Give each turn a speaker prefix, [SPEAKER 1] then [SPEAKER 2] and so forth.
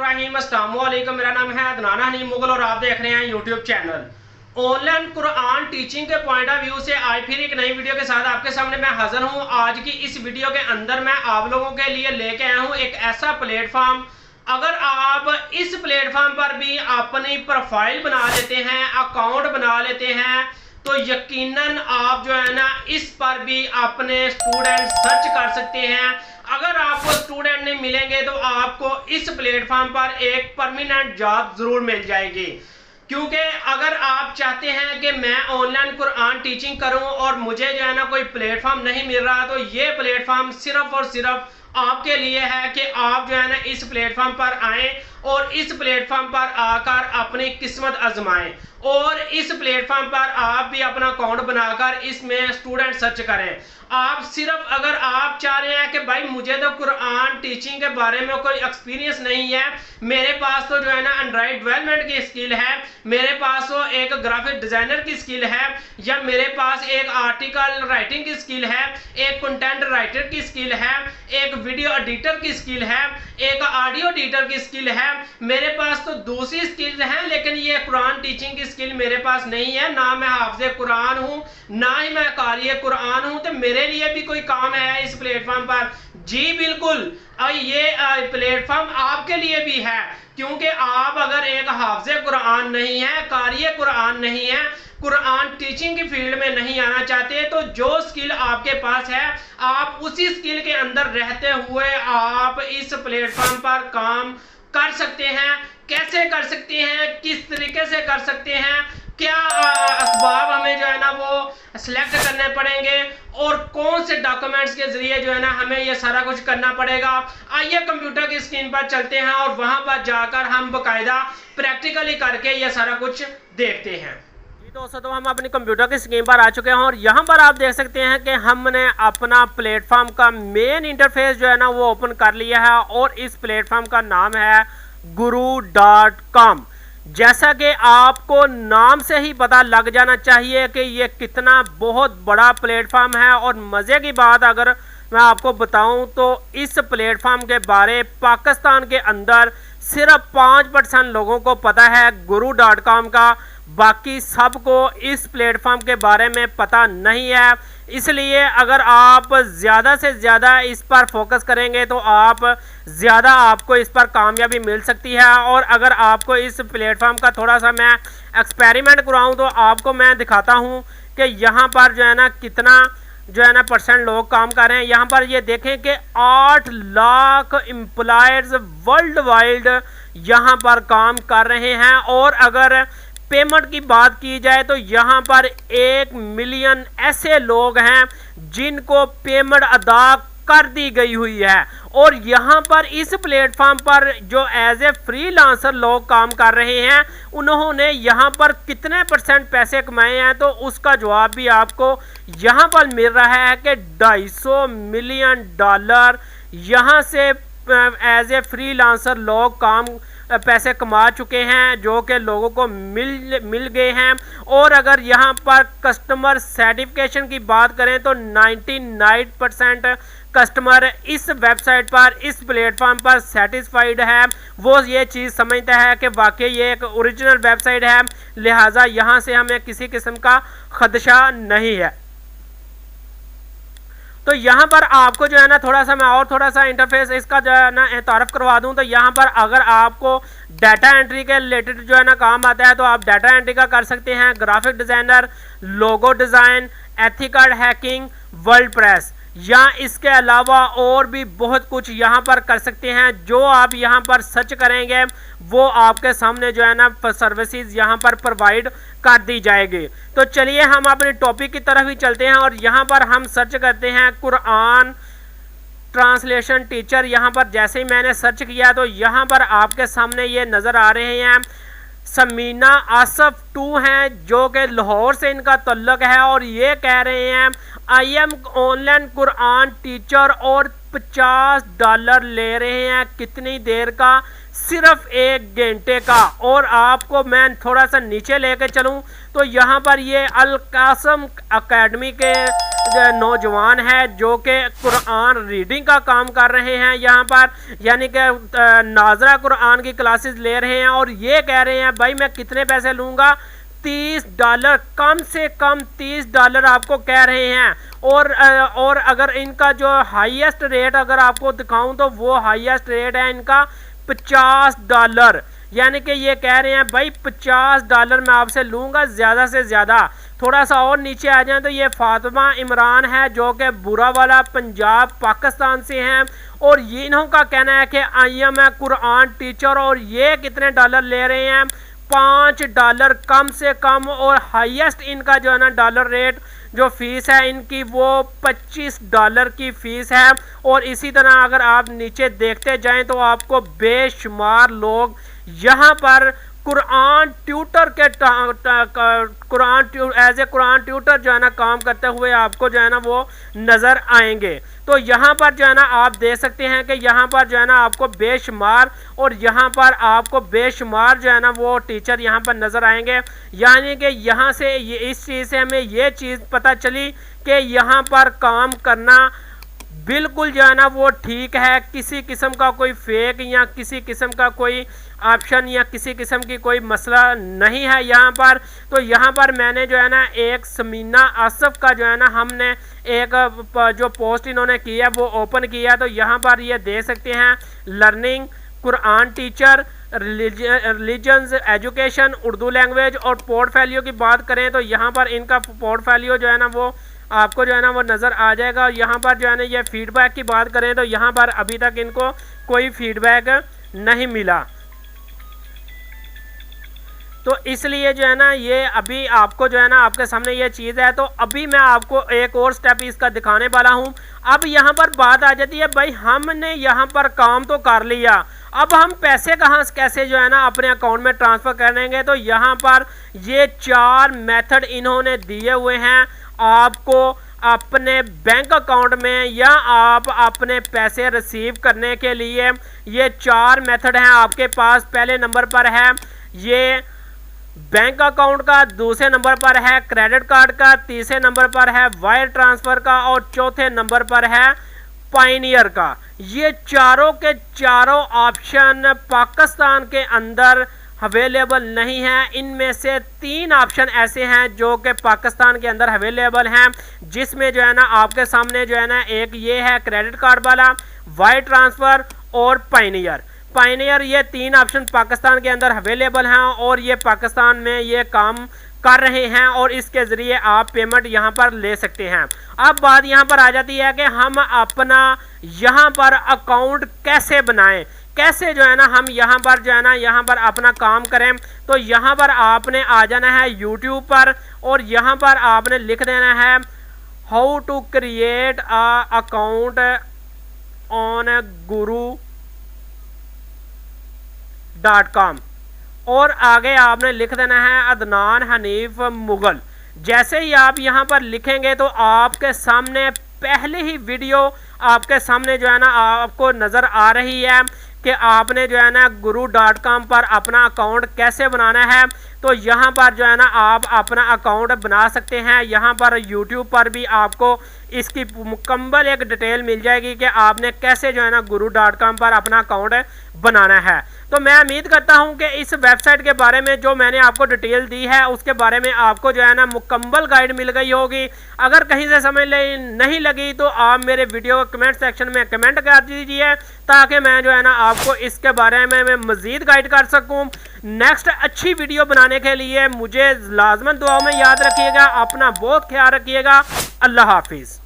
[SPEAKER 1] बिस्मिल्लाहिर्रहमानिर्रहीम। अस्सलाम वालेकुम। मेरा नाम है अदनान हनीम मुगल और आप देख रहे हैं YouTube channel. Online Quran teaching के पॉइंट ऑफ व्यू से आज फिर एक नई वीडियो के साथ आपके सामने मैं हाजिर हूं। आज की इस वीडियो के अंदर मैं आप लोगों के लिए लेके आया हूं एक ऐसा प्लेटफॉर्म, अगर आप इस प्लेटफॉर्म पर भी अपनी प्रोफाइल बना लेते हैं, अकाउंट बना लेते हैं, तो यकीनन आप जो है ना इस पर भी अपने स्टूडेंट सर्च कर सकते हैं। अगर आपको स्टूडेंट नहीं मिलेंगे तो आपको इस प्लेटफॉर्म पर एक परमानेंट जॉब जरूर मिल जाएगी। क्योंकि अगर आप चाहते हैं कि मैं ऑनलाइन कुरान टीचिंग करूं और मुझे जो है ना कोई प्लेटफॉर्म नहीं मिल रहा, तो ये प्लेटफॉर्म सिर्फ और सिर्फ आपके लिए है कि आप जो है ना इस प्लेटफॉर्म पर आएं और इस प्लेटफॉर्म पर आकर अपनी किस्मत आजमाएं और इस प्लेटफॉर्म पर आप भी अपना अकाउंट बनाकर इसमें स्टूडेंट सर्च करें। आप सिर्फ अगर आप चाह रहे हैं कि भाई मुझे तो कुरान टीचिंग के बारे में कोई एक्सपीरियंस नहीं है, मेरे पास तो जो है ना एंड्रॉइड डेवलपमेंट की स्किल है, मेरे पास तो एक ग्राफिक डिजाइनर की स्किल है, या मेरे पास एक आर्टिकल राइटिंग की स्किल है, एक कंटेंट राइटर की स्किल है, एक वीडियो एडिटर की स्किल है, एक ऑडियो एडिटर की स्किल है, मेरे पास तो दूसरी स्किल्स हैं, लेकिन ये कुरान टीचिंग की स्किल मेरे पास नहीं है। ना मैं हाफिज़ कुरान हूँ, ना ही मैं कारी कुरान हूँ, तो मेरे लिए भी कोई काम है इस प्लेटफॉर्म पर? जी बिल्कुल, ये प्लेटफॉर्म आपके लिए भी है। क्योंकि आप अगर एक हाफिज़ कुरान नहीं है, कारी कुरान नहीं है, कुरान टीचिंग की फील्ड में नहीं आना चाहते, तो जो स्किल आपके पास है आप उसी स्किल के अंदर रहते हुए आप इस प्लेटफॉर्म पर काम कर सकते हैं। कैसे कर सकते हैं, किस तरीके से कर सकते हैं, क्या असबाब हमें जो है ना वो सिलेक्ट करने पड़ेंगे और कौन से डॉक्यूमेंट्स के जरिए जो है ना हमें ये सारा कुछ करना पड़ेगा। आइए कंप्यूटर की स्क्रीन पर चलते हैं और वहां पर जाकर हम बाकायदा प्रैक्टिकली करके ये सारा कुछ देखते हैं। दोस्तों, तो हम अपनी कंप्यूटर की स्क्रीन पर आ चुके हैं और यहाँ पर आप देख सकते हैं कि हमने अपना प्लेटफॉर्म का मेन इंटरफेस जो है ना वो ओपन कर लिया है और इस प्लेटफॉर्म का नाम है guru.com। जैसा कि आपको नाम से ही पता लग जाना चाहिए कि ये कितना बहुत बड़ा प्लेटफॉर्म है। और मज़े की बात अगर मैं आपको बताऊं तो इस प्लेटफॉर्म के बारे पाकिस्तान के अंदर सिर्फ 5% लोगों को पता है guru.com का, बाकी सबको इस प्लेटफॉर्म के बारे में पता नहीं है। इसलिए अगर आप ज़्यादा से ज़्यादा इस पर फोकस करेंगे तो आप ज़्यादा आपको इस पर कामयाबी मिल सकती है। और अगर आपको इस प्लेटफॉर्म का थोड़ा सा मैं एक्सपेरिमेंट कराऊं तो आपको मैं दिखाता हूं कि यहाँ पर जो है ना कितना जो है ना % लोग काम कर रहे हैं। यहाँ पर ये देखें कि 8 लाख एम्प्लॉयर्स वर्ल्ड वाइड यहाँ पर काम कर रहे हैं। और अगर पेमेंट की बात की जाए तो यहाँ पर 1 मिलियन ऐसे लोग हैं जिनको पेमेंट अदा कर दी गई हुई है। और यहाँ पर इस प्लेटफॉर्म पर जो एज ए फ्रीलांसर लोग काम कर रहे हैं उन्होंने यहाँ पर कितने % पैसे कमाए हैं, तो उसका जवाब भी आपको यहाँ पर मिल रहा है कि $250 मिलियन यहाँ से एज ए फ्रीलांसर लोग पैसे कमा चुके हैं, जो कि लोगों को मिल गए हैं। और अगर यहाँ पर कस्टमर सर्टिफिकेशन की बात करें तो 99% कस्टमर इस वेबसाइट पर, इस प्लेटफॉर्म पर सेटिस्फाइड है। वो ये चीज़ समझता है कि वाकई ये एक ओरिजिनल वेबसाइट है, लिहाजा यहाँ से हमें किसी किस्म का खदशा नहीं है। तो यहाँ पर आपको जो है ना थोड़ा सा मैं और थोड़ा सा इंटरफेस इसका जो है ना तारफ़ करवा दूँ। तो यहाँ पर अगर आपको डाटा एंट्री के रिलेटेड जो है ना काम आता है तो आप डाटा एंट्री का कर सकते हैं, graphic designer, logo design, ethical hacking, WordPress, या इसके अलावा और भी बहुत कुछ यहाँ पर कर सकते हैं। जो आप यहाँ पर सर्च करेंगे वो आपके सामने जो है ना सर्विसेज यहाँ पर प्रोवाइड कर दी जाएगी। तो चलिए हम अपने टॉपिक की तरफ ही चलते हैं और यहाँ पर हम सर्च करते हैं कुरान ट्रांसलेशन टीचर। यहाँ पर जैसे ही मैंने सर्च किया तो यहाँ पर आपके सामने ये नज़र आ रहे हैं समीना आसफ 2 हैं जो कि लाहौर से इनका तल्लुक है और ये कह रहे हैं I am online Quran teacher और $50 ले रहे हैं। कितनी देर का? सिर्फ 1 घंटे का। और आपको मैं थोड़ा सा नीचे लेके चलूं तो यहाँ पर ये अल कासम अकेडमी के नौजवान है जो कि कुरान रीडिंग का काम कर रहे हैं यहाँ पर, यानी कि नाजरा कुरान की क्लासेस ले रहे हैं। और ये कह रहे हैं भाई मैं कितने पैसे लूँगा? $30, कम से कम $30 आपको कह रहे हैं। और अगर इनका जो हाईएस्ट रेट अगर आपको दिखाऊं तो वो हाईएस्ट रेट है इनका $50, यानी कि ये कह रहे हैं भाई $50 मैं आपसे लूँगा ज़्यादा से ज़्यादा। थोड़ा सा और नीचे आ जाएं तो ये फातिमा इमरान है जो कि बुरावाला पंजाब पाकिस्तान से हैं और ये इन्हों का कहना है कि I am a Quran teacher और ये कितने डॉलर ले रहे हैं? $5 कम से कम। और हाईएस्ट इनका जो है ना डॉलर रेट जो फीस है इनकी वो $25 की फ़ीस है। और इसी तरह अगर आप नीचे देखते जाएं तो आपको बेशुमार लोग यहाँ पर कुरान ट्यूटर के एज ए कुरान ट्यूटर जो है ना काम करते हुए आपको जो है ना वो नज़र आएंगे। तो यहाँ पर जो है ना आप देख सकते हैं कि यहाँ पर जो है ना आपको बेशुमार और यहाँ पर आपको बेशुमार जो है ना वो टीचर यहाँ पर नज़र आएंगे। यानी कि यहाँ से ये इस चीज़ से हमें ये चीज़ पता चली कि यहाँ पर काम करना बिल्कुल जो है ना वो ठीक है। किसी किस्म का कोई फेक या किसी किस्म का कोई ऑप्शन या किसी किस्म की कोई मसला नहीं है यहाँ पर। तो यहाँ पर मैंने जो है ना एक समीना आसफ का जो है ना हमने एक जो पोस्ट इन्होंने की है वो ओपन किया। तो यहाँ पर ये देख सकते हैं learning Quran teacher religions education Urdu language. और पोर्टफोलियो की बात करें तो यहाँ पर इनका पोर्टफोलियो जो है ना वो आपको जो है ना वो नज़र आ जाएगा। और यहाँ पर जो है ना ये फीडबैक की बात करें तो यहाँ पर अभी तक इनको कोई फीडबैक नहीं मिला। तो इसलिए जो है ना ये अभी आपको जो है ना आपके सामने ये चीज़ है। तो अभी मैं आपको एक और स्टेप इसका दिखाने वाला हूँ। अब यहाँ पर बात आ जाती है भाई हमने यहाँ पर काम तो कर लिया, अब हम पैसे कहाँ कैसे जो है ना अपने अकाउंट में ट्रांसफ़र करेंगे। तो यहाँ पर ये 4 मेथड इन्होंने दिए हुए हैं आपको अपने बैंक अकाउंट में या आप अपने पैसे रिसीव करने के लिए। ये 4 मेथड हैं आपके पास। पहले नंबर पर है ये बैंक अकाउंट का, दूसरे नंबर पर है क्रेडिट कार्ड का, तीसरे नंबर पर है वायर ट्रांसफ़र का और चौथे नंबर पर है पायनियर का। ये चारों के चारों ऑप्शन पाकिस्तान के अंदर अवेलेबल नहीं है। इनमें से 3 ऑप्शन ऐसे हैं जो कि पाकिस्तान के अंदर अवेलेबल हैं, जिसमें जो है ना आपके सामने जो है ना एक ये है क्रेडिट कार्ड वाला, वायर ट्रांसफ़र और पायनियर। ये 3 ऑप्शन पाकिस्तान के अंदर अवेलेबल हैं और ये पाकिस्तान में ये काम कर रहे हैं और इसके ज़रिए आप पेमेंट यहाँ पर ले सकते हैं। अब बात यहाँ पर आ जाती है कि हम अपना यहाँ पर अकाउंट कैसे बनाएं, कैसे जो है ना हम यहाँ पर जो है ना यहाँ पर अपना काम करें। तो यहाँ पर आपने आ जाना है YouTube पर और यहाँ पर आपने लिख देना है how to create a account on guru.com और आगे आपने लिख देना है अदनान हनीफ मुगल। जैसे ही आप यहाँ पर लिखेंगे तो आपके सामने पहले ही वीडियो आपके सामने जो है ना आपको नज़र आ रही है कि आपने जो है ना guru.com पर अपना अकाउंट कैसे बनाना है। तो यहाँ पर जो है ना आप अपना अकाउंट बना सकते हैं। यहाँ पर YouTube पर भी आपको इसकी मुकम्मल एक डिटेल मिल जाएगी कि आपने कैसे जो है ना guru.com पर अपना अकाउंट बनाना है। तो मैं उम्मीद करता हूं कि इस वेबसाइट के बारे में जो मैंने आपको डिटेल दी है उसके बारे में आपको जो है ना मुकम्मल गाइड मिल गई होगी। अगर कहीं से समझ नहीं लगी तो आप मेरे वीडियो कमेंट सेक्शन में कमेंट कर दीजिए ताकि मैं जो है ना आपको इसके बारे में मैं मज़ीद गाइड कर सकूं। नेक्स्ट अच्छी वीडियो बनाने के लिए मुझे लाजमन दुआओं में याद रखिएगा। अपना बहुत ख्याल रखिएगा। अल्लाह हाफिज़।